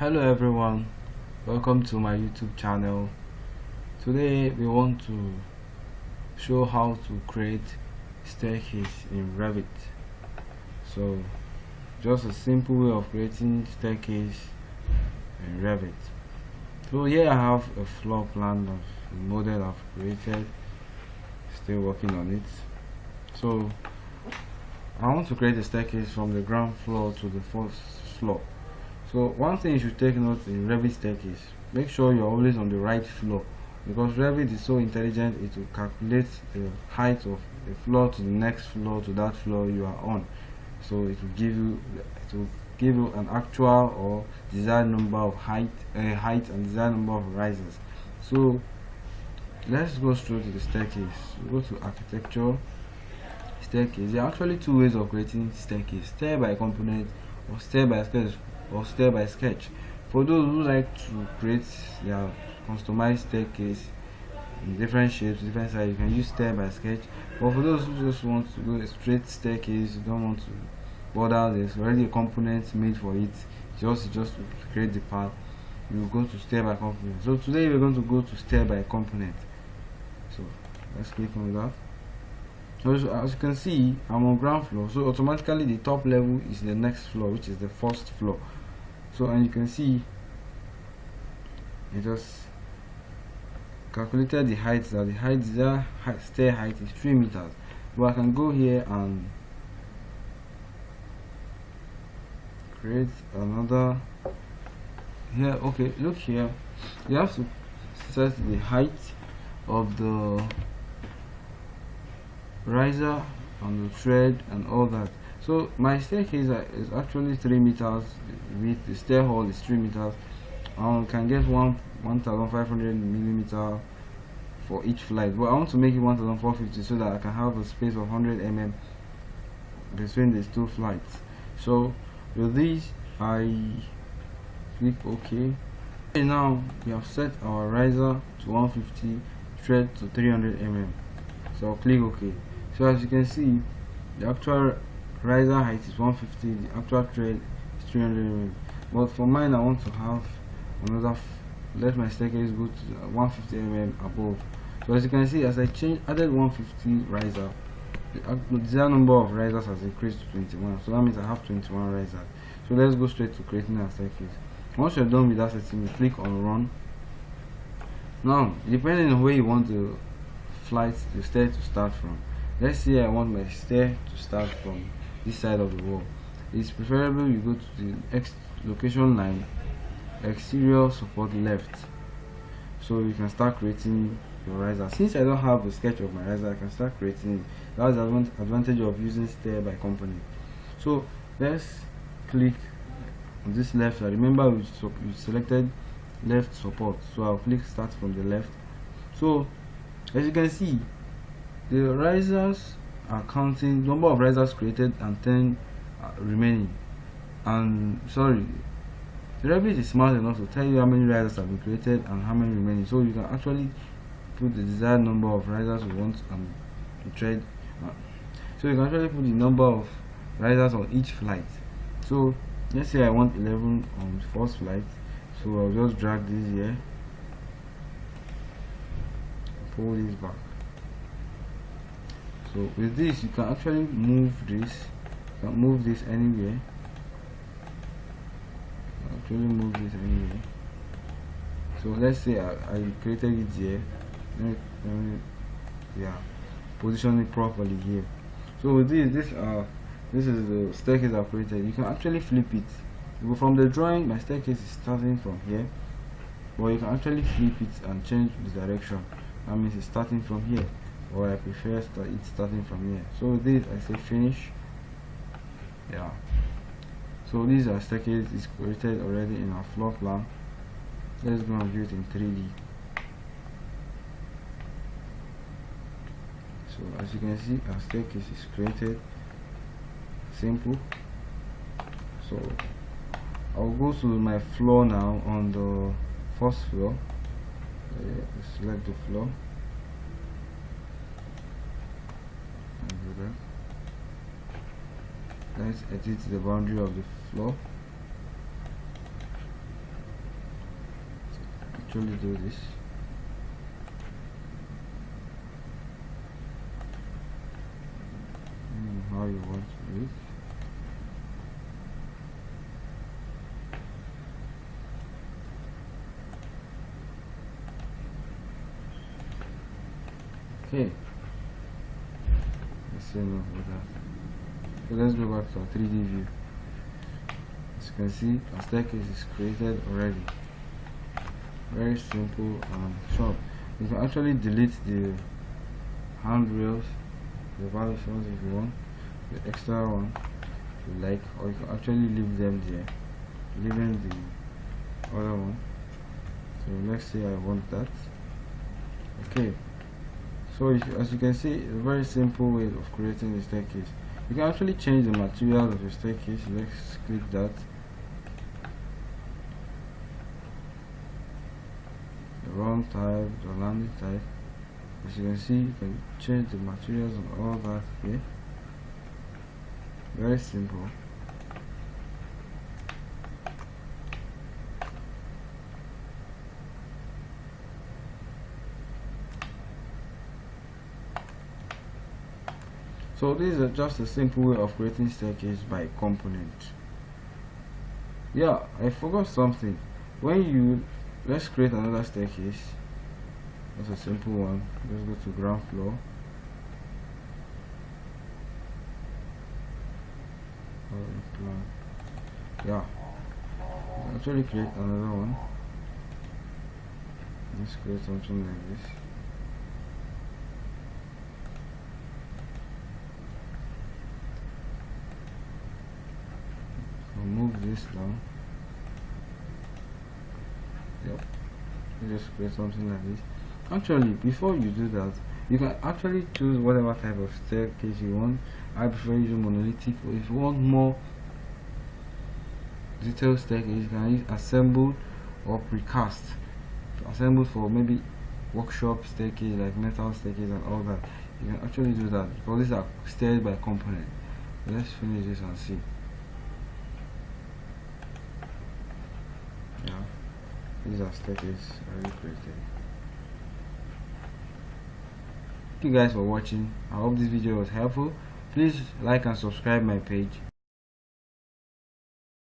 Hello everyone, welcome to my YouTube channel. Today we want to show how to create staircase in Revit. So just a simple way of creating staircase in Revit. So here I have a floor plan of the model I've created, still working on it. So I want to create a staircase from the ground floor to the first floor. So one thing you should take note in Revit staircase, make sure you're always on the right floor, because Revit is so intelligent, it will calculate the height of the floor to the next floor to that floor you are on. So it will give you an actual or desired number of height and desired number of risers. So let's go straight to the staircase. Go to architecture, staircase. There are actually two ways of creating staircase: stair by component or stair by sketch. For those who like to create their customized staircase in different shapes, different sizes, you can use stair by sketch. But for those who just want to go a straight staircase, you don't want to bother, there's already a component made for it, just to create the path, you go to stair by component. So today we're going to go to stair by component. So let's click on that. So as you can see, I'm on ground floor, so automatically the top level is the next floor, which is the first floor. So, and you can see it just calculated the height, that the stair height is 3 meters. But I can go here and create another here. Okay, look here, you have to set the height of the riser and the tread and all that. So my staircase is actually 3 meters with the stair hole is 3 meters. I can get 1500 millimeter for each flight, but I want to make it 1450 so that I can have a space of 100 mm between these two flights. So with this, I click OK. And now we have set our riser to 150, tread to 300 mm. So I'll click OK. So as you can see, the actual riser height is 150, the actual tread is 300 mm. But for mine, I want to have another, let my staircase go to 150 mm above. So as you can see, as I added 150 riser, the desired number of risers has increased to 21. So that means I have 21 risers. So let's go straight to creating our staircase. Once you're done with that setting, you click on run. Now, depending on where you want the stair to start from. Let's say I want my stair to start from this side of the wall. It's preferable you go to the X location line, exterior support left, so you can start creating your riser. Since I don't have a sketch of my riser, I can start creating it. That's the advantage of using stair by component. So let's click on this left side. Remember we selected left support, so I'll click start from the left. So as you can see, the risers are counting number of risers created and 10 remaining. And sorry, the Revit is smart enough to tell you how many risers have been created and how many remaining, so you can actually put the desired number of risers you want and tread. So you can actually put the number of risers on each flight. So let's say I want 11 on the first flight, so I'll just drag this here, pull this back. So with this, you can actually move this. You can move this anywhere. So let's say I created it here. Yeah, position it properly here. So with this is the staircase I've created. You can actually flip it. From the drawing, my staircase is starting from here, but you can actually flip it and change the direction. That means it's starting from here, or I prefer it starting from here. So with this, I say finish. Yeah, so this staircase is created already in our floor plan. Let's go and view it in 3D. So as you can see, our staircase is created. Simple. So I'll go to my floor now on the first floor. Select the floor. Let's edit the boundary of the floor. actually do this. How you want to do it. Okay, let's see enough with that. So let's go back to our 3D view. As you can see, a staircase is created already. Very simple and short. You can actually delete the handrails, the validations if you want, the extra one if you like, or you can actually leave them there, leaving the other one. So let's say I want that. Okay, so as you can see, a very simple way of creating a staircase. You can actually change the material of your staircase. Let's click that. The run type, the landing type. As you can see, you can change the materials and all that here. Very simple. So this is just a simple way of creating staircase by component. Yeah, I forgot something. Let's create another staircase. That's a simple one. Let's go to ground floor. Yeah, actually create another one. Let's create something like this. Move this down. Yep, just create something like this. Actually, before you do that, you can actually choose whatever type of staircase you want. I prefer using monolithic, but if you want more detailed staircase, you can use assembled or precast. Assembled for maybe workshop staircase, like metal staircase and all that. You can actually do that because these are stairs by component. Let's finish this and see. Yeah, these are staircases already created. Thank you guys for watching. I hope this video was helpful. Please like and subscribe my page.